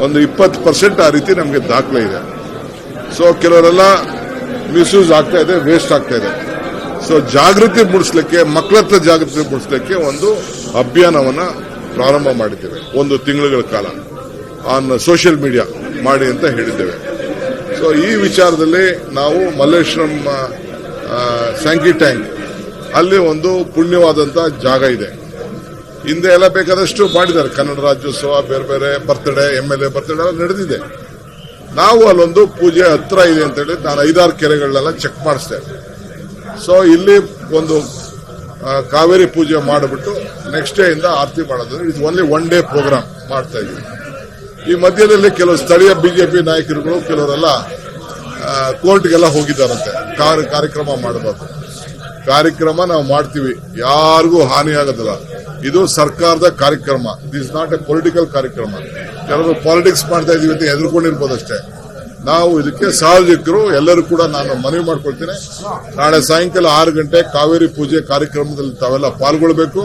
ಒಂದು 20% ಆ ರೀತಿ ನಮಗೆ ದಾಖಲೆ ಇದೆ. ಸೊ ಕೆಲವರೆಲ್ಲ ಮಿಸ್ಯೂಸ್ ಆಗ್ತಾ ಇದೆ, ವೇಸ್ಟ್ ಆಗ್ತಾ ಇದೆ. ಸೊ ಜಾಗೃತಿ ಮೂಡಿಸಲಿಕ್ಕೆ, ಮಕ್ಕಳ ಹತ್ರ ಜಾಗೃತಿ ಮೂಡಿಸಲಿಕ್ಕೆ ಒಂದು ಅಭಿಯಾನವನ್ನ ಪ್ರಾರಂಭ ಮಾಡಿದ್ದೇವೆ. 1 ತಿಂಗಳ ಕಾಲ ಆನ್ ಸೋಷಿಯಲ್ ಮೀಡಿಯಾ ಮಾಡಿ ಅಂತ ಹೇಳಿದ್ದೇವೆ. ಸೊ ಈ ವಿಚಾರದಲ್ಲಿ ನಾವು ಮಲ್ಲೇಶ್ವರಂ ಸ್ಯಾಂಕಿ ಟ್ಯಾಂಕ್ ಅಲ್ಲಿ ಒಂದು ಪುಣ್ಯವಾದಂತ ಜಾಗ ಇದೆ. ಹಿಂದೆ ಎಲ್ಲ ಬೇಕಾದಷ್ಟು ಮಾಡಿದ್ದಾರೆ. ಕನ್ನಡ ರಾಜ್ಯೋತ್ಸವ, ಬೇರೆ ಬೇರೆ ಬರ್ತ್ಡೇ, MLA ಬರ್ತ್ಡೇ ಎಲ್ಲ ನಡೆದಿದೆ. ನಾವು ಅಲ್ಲೊಂದು ಪೂಜೆ ಹತ್ರ ಇದೆ ಅಂತ ಹೇಳಿ ನಾನು 5-6 ಕೆರೆಗಳನ್ನೆಲ್ಲ ಚೆಕ್ ಮಾಡಿಸ್ತೇವೆ. ಸೊ ಇಲ್ಲಿ ಒಂದು ಕಾವೇರಿ ಪೂಜೆ ಮಾಡಿಬಿಟ್ಟು ನೆಕ್ಸ್ಟ್ ಡೇ ಇಂದ ಆರತಿ ಮಾಡೋದು. ಇದು ಓನ್ಲಿ 1 ಡೇ ಪ್ರೋಗ್ರಾಮ್ ಮಾಡ್ತಾ ಇದ್ದೀವಿ. ಈ ಮಧ್ಯದಲ್ಲಿ ಕೆಲವು ಸ್ಥಳೀಯ ಬಿಜೆಪಿ ನಾಯಕರುಗಳು ಕೆಲವರೆಲ್ಲ ಕೋರ್ಟ್ಗೆಲ್ಲ ಹೋಗಿದ್ದಾರಂತೆ. ಕಾರ್ಯಕ್ರಮ ಮಾಡಬಾರ್ದು. ಕಾರ್ಯಕ್ರಮ ನಾವು ಮಾಡ್ತೀವಿ, ಯಾರಿಗೂ ಹಾನಿ ಆಗೋದಿಲ್ಲ. ಇದು ಸರ್ಕಾರದ ಕಾರ್ಯಕ್ರಮ. This is not A political ಕಾರ್ಯಕ್ರಮ. ಕೆಲವರು ಪಾಲಿಟಿಕ್ಸ್ ಮಾಡ್ತಾ ಇದೀವಿ ಅಂತ ಹೆದರ್ಕೊಂಡಿರ್ಬೋದಷ್ಟೇ. ನಾವು ಇದಕ್ಕೆ ಸಾರ್ವಜನಿಕರು ಎಲ್ಲರೂ ಕೂಡ ನಾನು ಮನವಿ ಮಾಡ್ಕೊಳ್ತೇನೆ. ನಾಳೆ ಸಾಯಂಕಾಲ 6 ಗಂಟೆ ಕಾವೇರಿ ಪೂಜೆ ಕಾರ್ಯಕ್ರಮದಲ್ಲಿ ತಾವೆಲ್ಲ ಪಾಲ್ಗೊಳ್ಬೇಕು.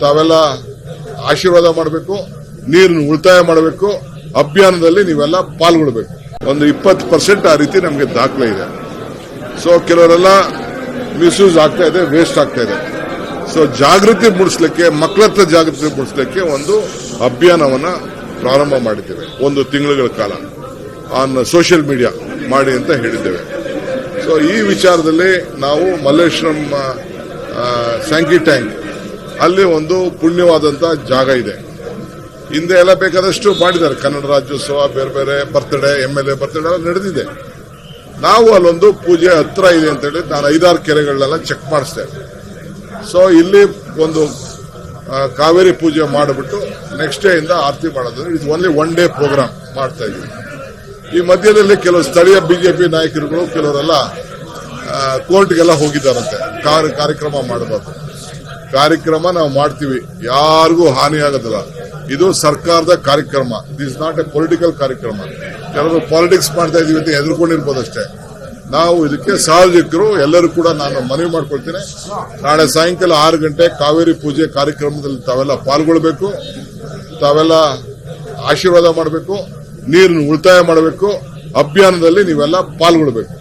ತಾವೆಲ್ಲ ಆಶೀರ್ವಾದ ಮಾಡಬೇಕು, ನೀರನ್ನು ಉಳಿತಾಯ ಮಾಡಬೇಕು. ಅಭಿಯಾನದಲ್ಲಿ ನೀವೆಲ್ಲ ಪಾಲ್ಗೊಳ್ಬೇಕು. ಒಂದು 20% ಆ ರೀತಿ ನಮಗೆ ದಾಖಲೆ ಇದೆ. ಸೊ ಕೆಲವರೆಲ್ಲ ಮಿಸ್ಯೂಸ್ ಆಗ್ತಾ ಇದೆ, ವೇಸ್ಟ್ ಆಗ್ತಾ ಇದೆ. ಸೊ ಜಾಗೃತಿ ಮೂಡಿಸಲಿಕ್ಕೆ, ಮಕ್ಕಳ ಹತ್ರ ಜಾಗೃತಿ ಮೂಡಿಸಲಿಕ್ಕೆ ಒಂದು ಅಭಿಯಾನವನ್ನ ಪ್ರಾರಂಭ ಮಾಡಿದ್ದೇವೆ. 1 ತಿಂಗಳ ಕಾಲ ಆನ್ ಸೋಷಿಯಲ್ ಮೀಡಿಯಾ ಮಾಡಿ ಅಂತ ಹೇಳಿದ್ದೇವೆ. ಸೊ ಈ ವಿಚಾರದಲ್ಲಿ ನಾವು ಮಲ್ಲೇಶ್ವರಂ ಸ್ಯಾಂಕಿ ಟ್ಯಾಂಕ್ ಅಲ್ಲಿ ಒಂದು ಪುಣ್ಯವಾದಂತ ಜಾಗ ಇದೆ. ಹಿಂದೆ ಎಲ್ಲ ಬೇಕಾದಷ್ಟು ಮಾಡಿದ್ದಾರೆ. ಕನ್ನಡ ರಾಜ್ಯೋತ್ಸವ, ಬೇರೆ ಬೇರೆ ಬರ್ತ್ಡೇ, MLA ಬರ್ತ್ಡೇ ಎಲ್ಲ ನಡೆದಿದೆ. ನಾವು ಅಲ್ಲೊಂದು ಪೂಜೆ ಹತ್ರ ಇದೆ ಅಂತ ಹೇಳಿ ನಾನು 5-6 ಕೆರೆಗಳನ್ನೆಲ್ಲ ಚೆಕ್ ಮಾಡಿಸ್ತೇವೆ. ಸೊ ಇಲ್ಲಿ ಒಂದು ಕಾವೇರಿ ಪೂಜೆ ಮಾಡಿಬಿಟ್ಟು ನೆಕ್ಸ್ಟ್ ಡೇ ಇಂದ ಆರತಿ ಮಾಡೋದು. ಇದು ಓನ್ಲಿ 1 ಡೇ ಪ್ರೋಗ್ರಾಮ್ ಮಾಡ್ತಾ ಇದ್ದೀವಿ. ಈ ಮಧ್ಯದಲ್ಲಿ ಕೆಲವು ಸ್ಥಳೀಯ ಬಿಜೆಪಿ ನಾಯಕರುಗಳು ಕೆಲವರೆಲ್ಲ ಕೋರ್ಟ್ಗೆಲ್ಲ ಹೋಗಿದ್ದಾರಂತೆ. ಕಾರ್ಯಕ್ರಮ ಮಾಡಬಾರ್ದು. ಕಾರ್ಯಕ್ರಮ ನಾವು ಮಾಡ್ತೀವಿ, ಯಾರಿಗೂ ಹಾನಿ ಆಗೋದಿಲ್ಲ. ಇದು ಸರ್ಕಾರದ ಕಾರ್ಯಕ್ರಮ. This is not A political ಕಾರ್ಯಕ್ರಮ. ಕೆಲವರು ಪಾಲಿಟಿಕ್ಸ್ ಮಾಡ್ತಾ ಇದೀವಿ ಅಂತ ಹೆದರ್ಕೊಂಡಿರ್ಬೋದಷ್ಟೇ. ನಾವು ಇದಕ್ಕೆ ಸಾರ್ವಜನಿಕರು ಎಲ್ಲರೂ ಕೂಡ ನಾನು ಮನವಿ ಮಾಡ್ಕೊಳ್ತೇನೆ. ನಾಳೆ ಸಾಯಂಕಾಲ 6 ಗಂಟೆ ಕಾವೇರಿ ಪೂಜೆ ಕಾರ್ಯಕ್ರಮದಲ್ಲಿ ತಾವೆಲ್ಲ ಪಾಲ್ಗೊಳ್ಬೇಕು. ತಾವೆಲ್ಲ ಆಶೀರ್ವಾದ ಮಾಡಬೇಕು, ನೀರನ್ನು ಉಳಿತಾಯ ಮಾಡಬೇಕು. ಅಭಿಯಾನದಲ್ಲಿ ನೀವೆಲ್ಲ ಪಾಲ್ಗೊಳ್ಬೇಕು.